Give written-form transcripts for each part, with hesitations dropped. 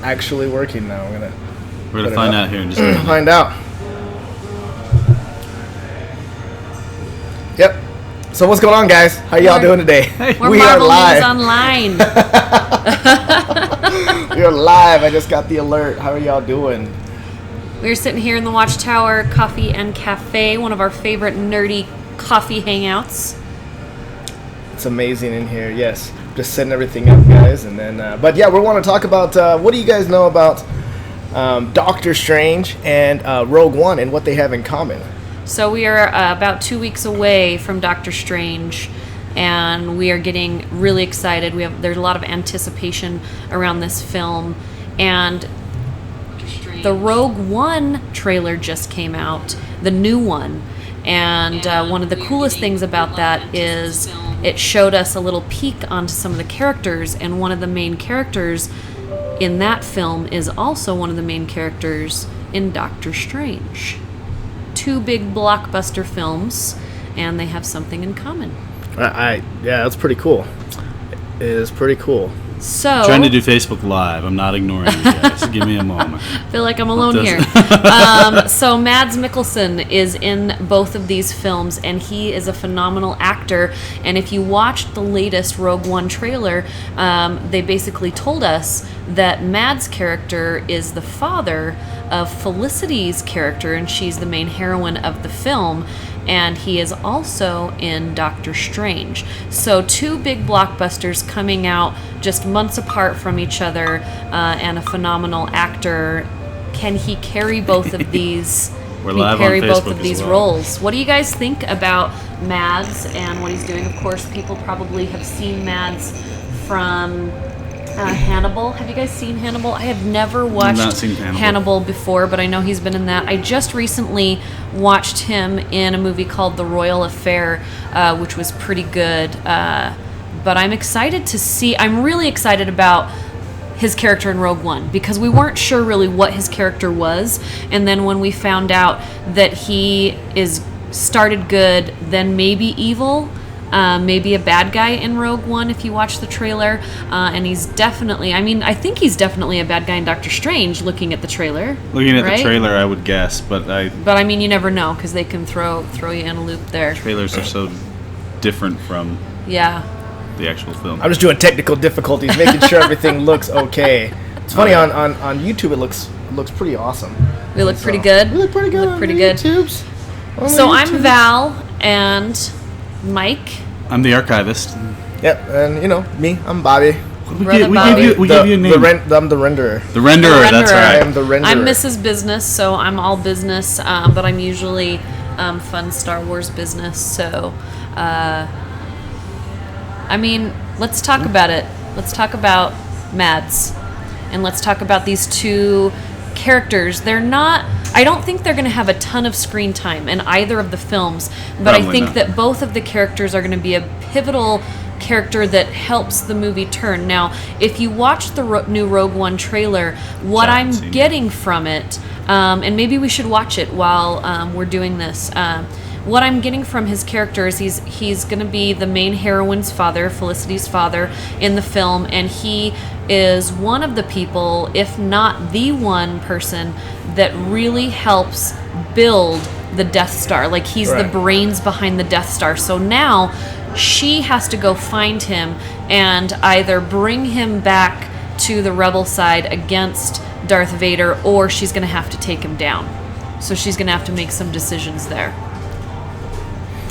actually working now. We're gonna find out here in just a minute. Find out. Yep. So what's going on, guys? How y'all doing today? We are live. Online. We are live. I just got the alert. How are y'all doing? We're sitting here in the Watchtower Coffee and Cafe, one of our favorite nerdy coffee hangouts. It's amazing in here. Yes, just setting everything up, guys, and then. But yeah, we want to talk about what do you guys know about Doctor Strange and Rogue One and what they have in common. So we are about 2 weeks away from Doctor Strange, and we are getting really excited. There's a lot of anticipation around this film, and the Rogue One trailer just came out, the new one, and one of the coolest things about that is it showed us a little peek onto some of the characters, and one of the main characters in that film is also one of the main characters in Doctor Strange. Two big blockbuster films, and they have something in common. Yeah, that's pretty cool. It is pretty cool. So I'm trying to do Facebook Live. I'm not ignoring you guys. Give me a moment. I feel like I'm alone here. So Mads Mikkelsen is in both of these films, and he is a phenomenal actor. And if you watched the latest Rogue One trailer, they basically told us that Mads' character is the father of Felicity's character, and she's the main heroine of the film. And he is also in Doctor Strange. So two big blockbusters coming out just months apart from each other, and a phenomenal actor. Can he carry both of these? We're live on Facebook both of these as well. roles? What do you guys think about Mads and what he's doing? Of course, people probably have seen Mads from Hannibal. Have you guys seen Hannibal? I have never watched Not seen Hannibal before, but I know he's been in that. I just recently watched him in a movie called The Royal Affair, which was pretty good. But I'm excited to see. I'm really excited about his character in Rogue One, because we weren't sure really what his character was, and then when we found out that he started good, then maybe evil. Maybe a bad guy in Rogue One if you watch the trailer, and he's definitely, I think he's definitely a bad guy in Doctor Strange looking at the trailer. Looking at the trailer, I would guess, but you never know, because they can throw you in a loop there. Trailers are so different from the actual film. I'm just doing technical difficulties, making sure everything looks okay. It's funny, on YouTube it looks pretty awesome. We look pretty good. We look pretty good on the YouTubes. So I'm Val, and Mike. I'm the archivist. Yep, and me, I'm Bobby. We gave you a name. I'm the renderer. The renderer, that's right. I am the renderer. I'm Mrs. Business, so I'm all business, but I'm usually fun Star Wars business. So, let's talk about it. Let's talk about Mads, and let's talk about these two characters. I don't think they're going to have a ton of screen time in either of the films, but Probably I think not. that both of the characters are going to be a pivotal character that helps the movie turn. Now, if you watch the new Rogue One trailer, what I'm getting from it, and maybe we should watch it while we're doing this, what I'm getting from his character is he's going to be the main heroine's father, Felicity's father, in the film, and he is one of the people, if not the one person, that really helps build the Death Star. Like, he's the brains behind the Death Star. So now she has to go find him and either bring him back to the rebel side against Darth Vader, or she's going to have to take him down. So she's going to have to make some decisions there.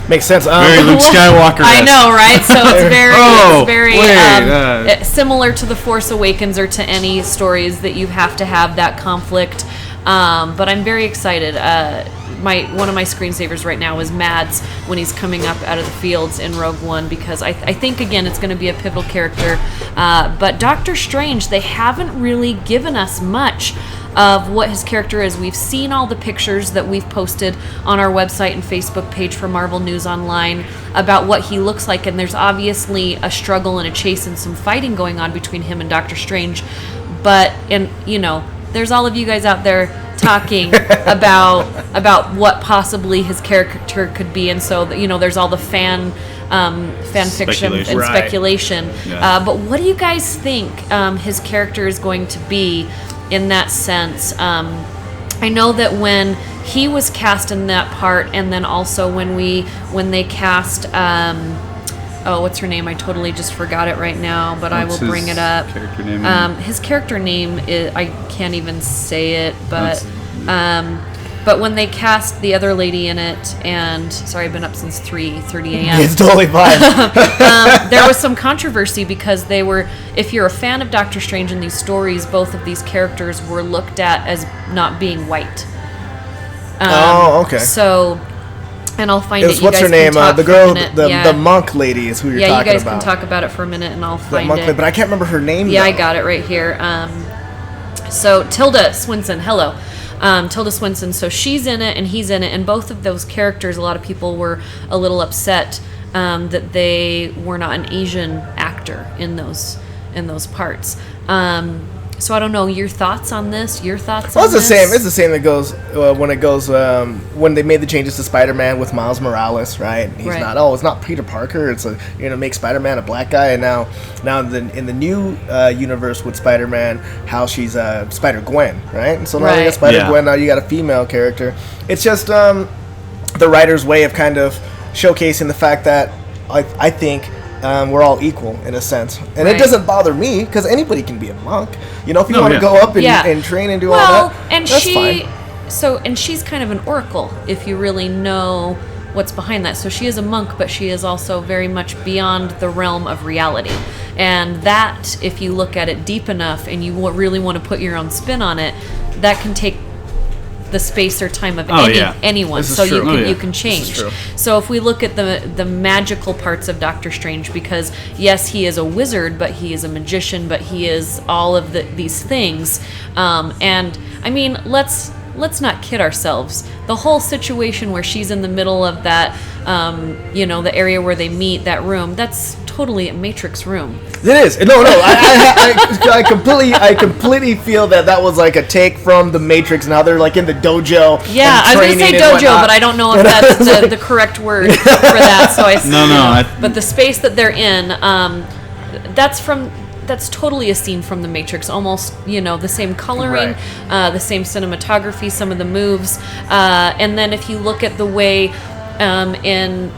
Makes sense. Very Luke Skywalker. I know, right? So it's very, similar to The Force Awakens or to any stories that you have to have that conflict. But I'm very excited. One of my screensavers right now is Mads when he's coming up out of the fields in Rogue One, because I think, again, it's going to be a pivotal character. But Doctor Strange, they haven't really given us much of what his character is. We've seen all the pictures that we've posted on our website and Facebook page for Marvel News Online about what he looks like, and there's obviously a struggle and a chase and some fighting going on between him and Doctor Strange. But, there's all of you guys out there talking about what possibly his character could be, and so there's all the fan fan fiction and speculation. Yeah. But what do you guys think his character is going to be in that sense? I know that when he was cast in that part, and then also when they cast what's her name? I totally just forgot it right now, but I will bring it up. Character name? His character name is, I can't even say it, but when they cast the other lady in it, and sorry, I've been up since 3:30 a.m. It's totally fine. There was some controversy because they were, if you're a fan of Doctor Strange in these stories, both of these characters were looked at as not being white. Okay. So, and I'll find it. What's her name? The girl, the monk lady is who you're talking about. Yeah, you guys can talk about it for a minute, and I'll find it. But I can't remember her name. Yeah, I got it right here. So Tilda Swinton, hello. Tilda Swinton, so she's in it and he's in it, and both of those characters, a lot of people were a little upset that they were not an Asian actor in those parts. So I don't know, your thoughts on this? Your thoughts on this? It's the same that goes when they made the changes to Spider-Man with Miles Morales, right? It's not Peter Parker. It's make Spider-Man a black guy, and now in the new universe with Spider-Man, how she's SpiderGwen, right? And so now you got SpiderGwen, now you got a female character. It's just the writer's way of kind of showcasing the fact that I think we're all equal in a sense, and it doesn't bother me because anybody can be a monk. If you want to go up and train and do all that, and that's fine. And she's kind of an oracle if you really know what's behind that. So she is a monk, but she is also very much beyond the realm of reality. And that, if you look at it deep enough and you really want to put your own spin on it, that can take the space or time of anyone, so you can change. So if we look at the magical parts of Doctor Strange, because yes, he is a wizard, but he is a magician, but he is all of these things, and I mean, let's not kid ourselves. The whole situation where she's in the middle of that, the area where they meet, that room, that's totally a Matrix room. It is. No. I completely feel that was like a take from the Matrix, and how they're like in the dojo. Yeah, I was going to say dojo, but I don't know if that's the correct word for that. So I no. But the space that they're in, that's totally a scene from the Matrix. Almost, the same coloring, the same cinematography, some of the moves, and then if you look at the way in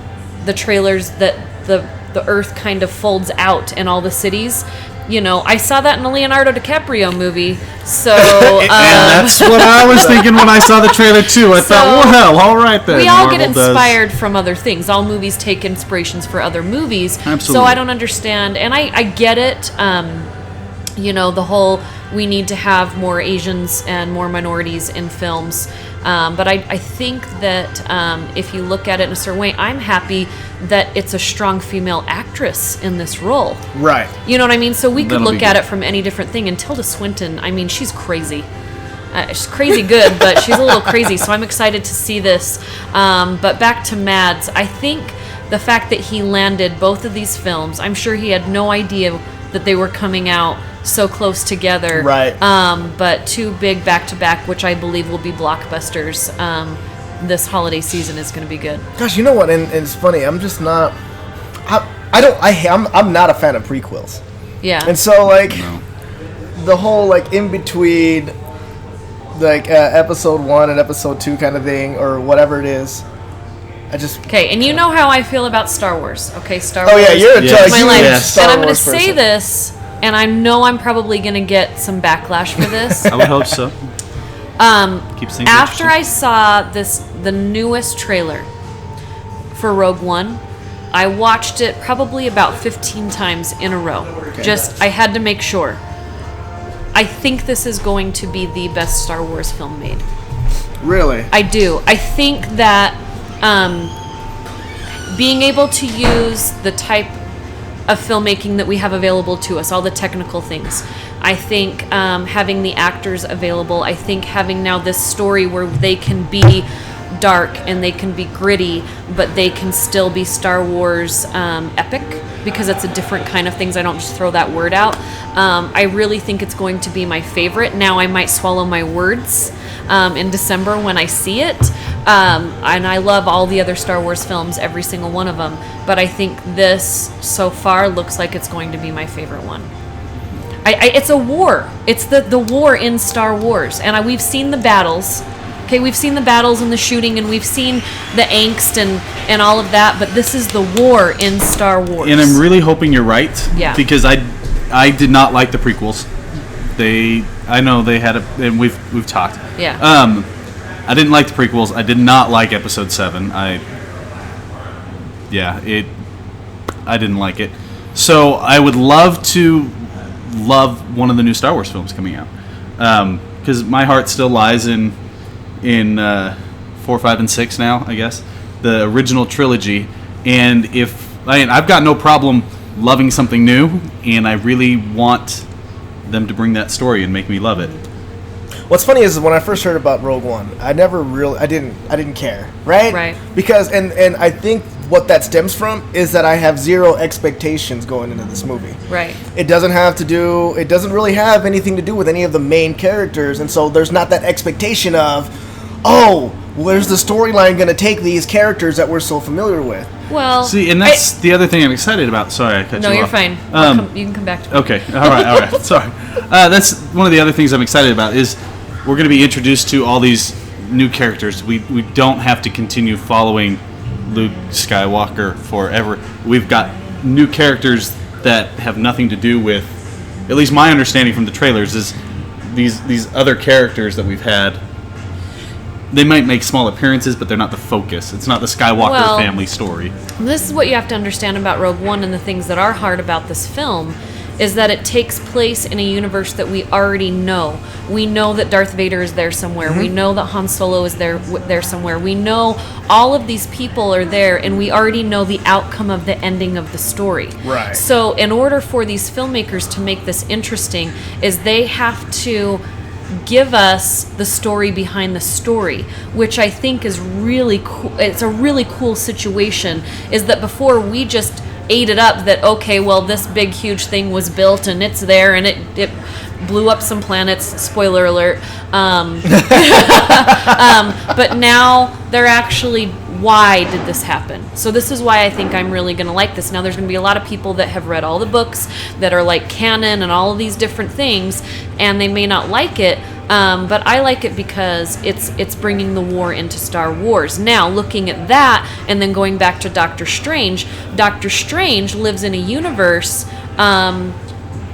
the trailers that the Earth kind of folds out in all the cities. I saw that in a Leonardo DiCaprio movie, so... and that's what I was thinking when I saw the trailer, too. I thought, well, all right then. We all get inspired from other things. All movies take inspirations for other movies. Absolutely. So I don't understand, and I get it, the whole, we need to have more Asians and more minorities in films. But I think that if you look at it in a certain way, I'm happy that it's a strong female actress in this role. Right. You know what I mean? So we could look at it from any different thing. And Tilda Swinton, I mean, she's crazy. She's crazy good, but she's a little crazy. So I'm excited to see this. But back to Mads, I think the fact that he landed both of these films, I'm sure he had no idea that they were coming out so close together. Right. But two big back-to-back, which I believe will be blockbusters. This holiday season is going to be good. Gosh, you know what? And it's funny. I'm just not. I'm not a fan of prequels. Yeah. And so the whole in between, episode 1 and episode 2 kind of thing, or whatever it is. Okay, and you know how I feel about Star Wars. Okay, Star Wars. Oh yeah, you're a my life. Yes. And I'm going to say this, and I know I'm probably going to get some backlash for this. I would hope so. After I saw the newest trailer for Rogue One, I watched it probably about 15 times in a row. Okay. I had to make sure. I think this is going to be the best Star Wars film made. Really? I do. I think that being able to use the type of filmmaking that we have available to us, all the technical things, I think having the actors available, I think having now this story where they can be dark and they can be gritty, but they can still be Star Wars epic, because it's a different kind of things. I don't just throw that word out. I really think it's going to be my favorite. Now I might swallow my words in December when I see it, And I love all the other Star Wars films, every single one of them. But I think this, so far, looks like it's going to be my favorite one. It's a war. It's the war in Star Wars. And we've seen the battles. Okay, we've seen the battles and the shooting, and we've seen the angst and all of that. But this is the war in Star Wars. And I'm really hoping you're right. Yeah. Because I did not like the prequels. I know they had and we've talked. Yeah. I didn't like the prequels. I did not like Episode 7. I didn't like it. So I would love one of the new Star Wars films coming out. Because my heart still lies in 4, 5, and 6 now, I guess. The original trilogy. And I've got no problem loving something new, and I really want them to bring that story and make me love it. What's funny is when I first heard about Rogue One, I didn't care, right? Right. Because and I think what that stems from is that I have zero expectations going into this movie. Right. It doesn't really have anything to do with any of the main characters, and so there's not that expectation of, oh, where's the storyline going to take these characters that we're so familiar with? Well, see, and that's the other thing I'm excited about. Sorry, I cut you off. No, you're fine. You can come back to me. Okay, all right. Sorry. That's one of the other things I'm excited about is we're going to be introduced to all these new characters. We don't have to continue following Luke Skywalker forever. We've got new characters that have nothing to do with, at least my understanding from the trailers, is these other characters that we've had. They might make small appearances, but they're not the focus. It's not the Skywalker family story. This is what you have to understand about Rogue One, and the things that are hard about this film is that it takes place in a universe that we already know. We know that Darth Vader is there somewhere. Mm-hmm. We know that Han Solo is there somewhere. We know all of these people are there, and we already know the outcome of the ending of the story. Right. So in order for these filmmakers to make this interesting, is they have to give us the story behind the story, which I think is really cool. It's a really cool situation, is that before we just ate it up that, okay, well, this big huge thing was built and it's there and it blew up some planets, spoiler alert, but now they're actually, why did this happen? So this is why I think I'm really going to like this. Now there's going to be a lot of people that have read all the books that are like canon and all of these different things, and they may not like it, but I like it because it's bringing the war into Star Wars. Now, looking at that and then going back to Doctor Strange lives in a universe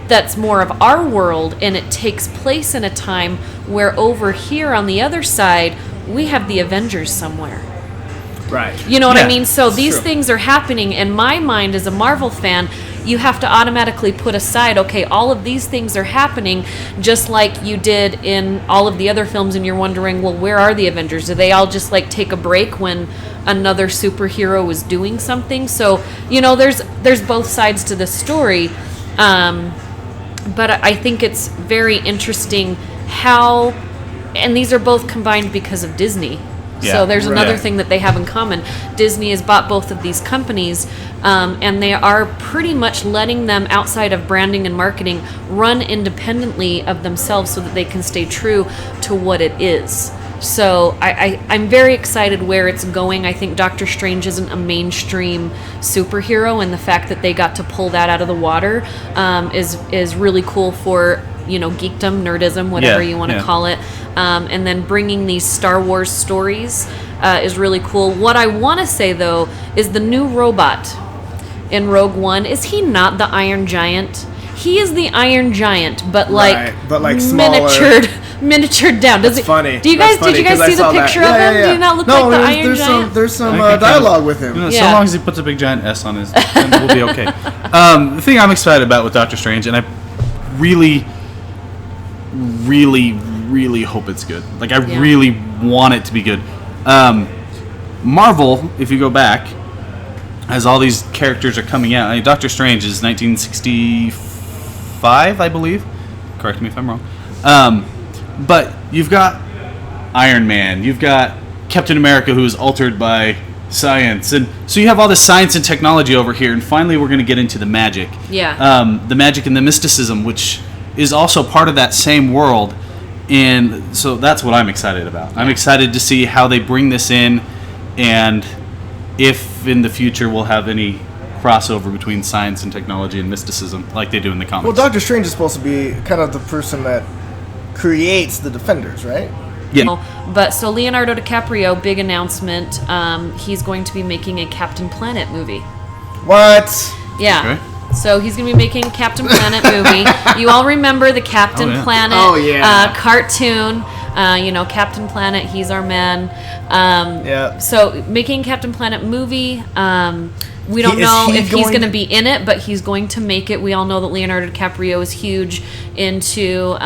that's more of our world, and it takes place in a time where over here on the other side, we have the Avengers somewhere. Right. You know what I mean? So these things are happening, and my mind as a Marvel fan, you have to automatically put aside, okay, all of these things are happening just like you did in all of the other films, and you're wondering, well, where are the Avengers? Do they all just like take a break when another superhero is doing something? So, you know, there's both sides to the story, but I think it's very interesting how, and these are both combined because of Disney. Yeah, so there's another right. thing that they have in common. Disney has bought both of these companies, and they are pretty much letting them, outside of branding and marketing, run independently of themselves so that they can stay true to what it is. So I'm very excited where it's going. I think Doctor Strange isn't a mainstream superhero, and the fact that they got to pull that out of the water is really cool for, you know, geekdom, nerdism, whatever you want to call it. And then bringing these Star Wars stories is really cool. What I want to say, though, is the new robot in Rogue One, is he not the Iron Giant? He is the Iron Giant, but like miniatured down. That's funny. Did you guys see the picture of him? Yeah. Do you not look like the Iron Giant? There's some dialogue with him. You know, so long as he puts a big giant S on his, then we'll be okay. The thing I'm excited about with Doctor Strange, and I really, really, really hope it's good. Like, I really want it to be good. Marvel, if you go back, as all these characters are coming out, I mean, Doctor Strange is 1965, I believe. Correct me if I'm wrong. But you've got Iron Man, you've got Captain America, who is altered by science, and so you have all this science and technology over here, and finally we're going to get into the magic. Yeah. The magic and the mysticism, which is also part of that same world. And so that's what I'm excited about. I'm excited to see how they bring this in, and if in the future we'll have any crossover between science and technology and mysticism like they do in the comics. Well, Doctor Strange is supposed to be kind of the person that creates the Defenders, right? Yeah. But so Leonardo DiCaprio, big announcement. He's going to be making a Captain Planet movie. What? Yeah. Okay. So he's going to be making a Captain Planet movie. You all remember the Captain Planet cartoon. Captain Planet, he's our man. So making Captain Planet movie. We don't know if he's going to be in it, but he's going to make it. We all know that Leonardo DiCaprio is huge into,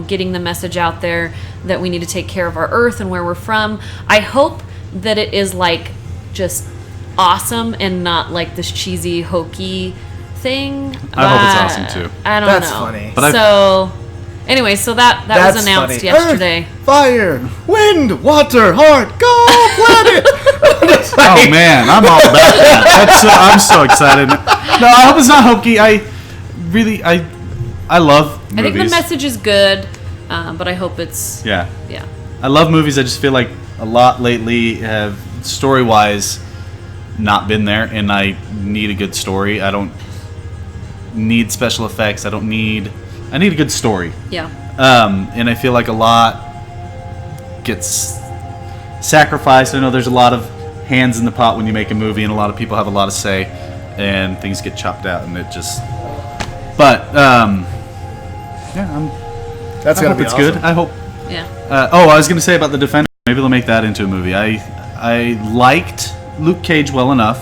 getting the message out there that we need to take care of our Earth and where we're from. I hope that it is like just awesome and not like this cheesy, hokey thing. I hope it's awesome too. I don't know. That's funny. But anyway, so that was announced yesterday. Earth, fire, wind, water, heart, go planet. Oh man, I'm all about that. I'm so excited. No, I hope it's not hokey. I love movies. I think the message is good, but I hope it's yeah. I love movies. I just feel like a lot lately have story-wise not been there, and I need a good story. I don't need special effects. I need a good story. Yeah. And I feel like a lot gets sacrificed. I know there's a lot of hands in the pot when you make a movie, and a lot of people have a lot to say, and things get chopped out, and it just. But That's gonna be it's awesome. good. I hope. Yeah. I was gonna say about the Defender. Maybe they'll make that into a movie. I liked Luke Cage well enough.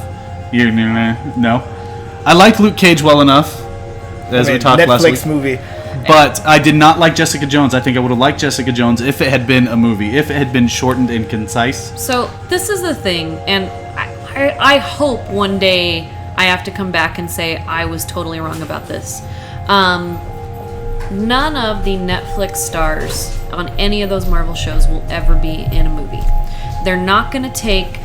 No. I liked Luke Cage well enough, as we talked last week. Netflix movie. But I did not like Jessica Jones. I think I would have liked Jessica Jones if it had been a movie, if it had been shortened and concise. So this is the thing, and I hope one day I have to come back and say I was totally wrong about this. None of the Netflix stars on any of those Marvel shows will ever be in a movie. They're not going to take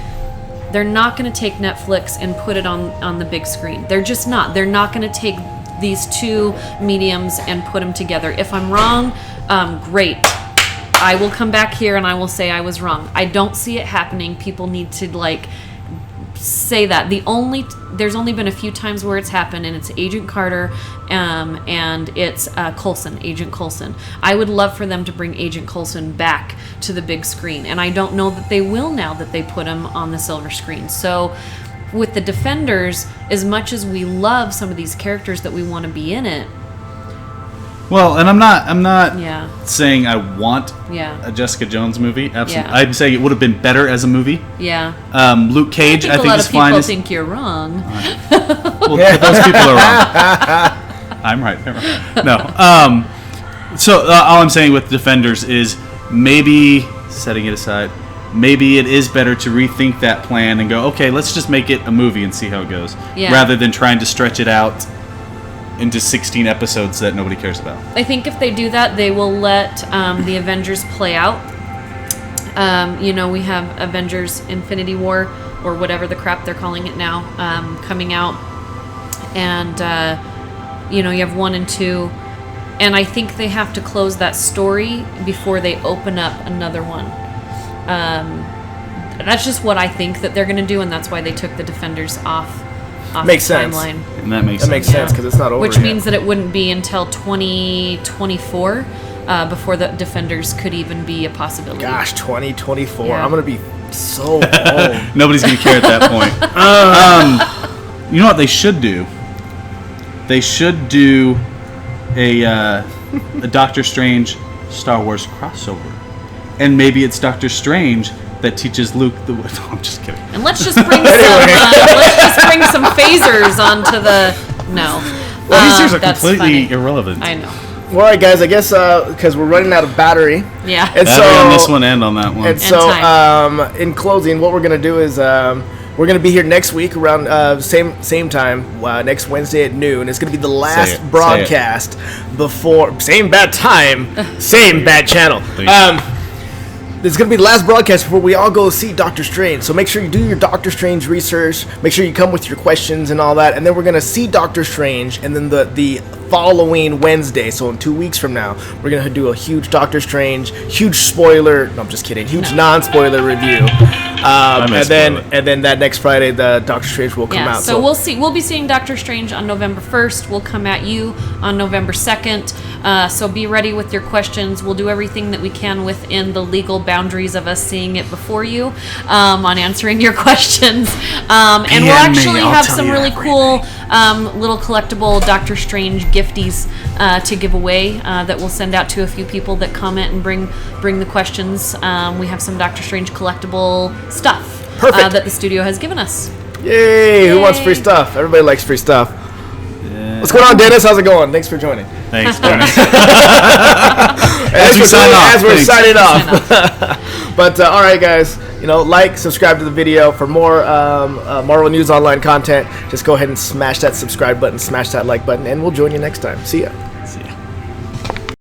Netflix and put it on the big screen. They're just not. They're not going to take these two mediums and put them together. If I'm wrong, great. I will come back here and I will say I was wrong. I don't see it happening. People need to say that. There's only been a few times where it's happened, and it's Agent Carter and it's Agent Coulson. I would love for them to bring Agent Coulson back to the big screen, and I don't know that they will now that they put him on the silver screen. So with the Defenders, as much as we love some of these characters that we want to be in it. Well, and I'm not saying I want Yeah. a Jessica Jones movie. Absolutely. Yeah. I'm saying it would have been better as a movie. Yeah. Luke Cage, I think is fine. A lot of people think you're wrong. Well, those people are wrong. I'm right. They're wrong. No. So all I'm saying with Defenders is maybe, setting it aside, maybe it is better to rethink that plan and go, okay, let's just make it a movie and see how it goes. Yeah. Rather than trying to stretch it out into 16 episodes that nobody cares about. I think if they do that, they will let the Avengers play out. We have Avengers Infinity War, or whatever the crap they're calling it now, coming out. And, you have 1 and 2. And I think they have to close that story before they open up another one. That's just what I think that they're going to do, and that's why they took the Defenders off Makes the sense. timeline. And that makes sense because it's not over Which yet. means that it wouldn't be until 2024 before the Defenders could even be a possibility. Gosh, 2024. Yeah. I'm going to be so old. Nobody's going to care at that point. You know what they should do? They should do a Doctor Strange Star Wars crossover. And maybe it's Doctor Strange that teaches Luke the... No, I'm just kidding. And let's just bring some phasers onto the... No. Phasers are that's completely funny. irrelevant. I know. All right, guys. I guess because we're running out of battery. Yeah. And Battery on this one and on that one. And so, in closing, what we're gonna do is we're gonna be here next week around same time next Wednesday at noon. It's gonna be the last broadcast before same bad time, same bad channel. This is going to be the last broadcast before we all go see Doctor Strange. So make sure you do your Doctor Strange research. Make sure you come with your questions and all that. And then we're going to see Doctor Strange. And then the following Wednesday, so in 2 weeks from now, we're going to do a huge Doctor Strange, huge spoiler. No, I'm just kidding. Huge non-spoiler review. And then that next Friday, the Doctor Strange will come out. So we'll see. We'll be seeing Doctor Strange on November 1st. We'll come at you on November 2nd. So be ready with your questions. We'll do everything that we can within the legal boundaries of us seeing it before you on answering your questions. And we'll actually have some really cool little collectible Doctor Strange gifties to give away that we'll send out to a few people that comment and bring the questions. We have some Doctor Strange collectible stuff that the studio has given us. Yay! Who wants free stuff? Everybody likes free stuff. Yeah. What's going on, Dennis? How's it going? Thanks for joining. Thanks, Dennis. As we're signing off. But all right, guys. Like, subscribe to the video for more Marvel News Online content. Just go ahead and smash that subscribe button, smash that like button, and we'll join you next time. See ya.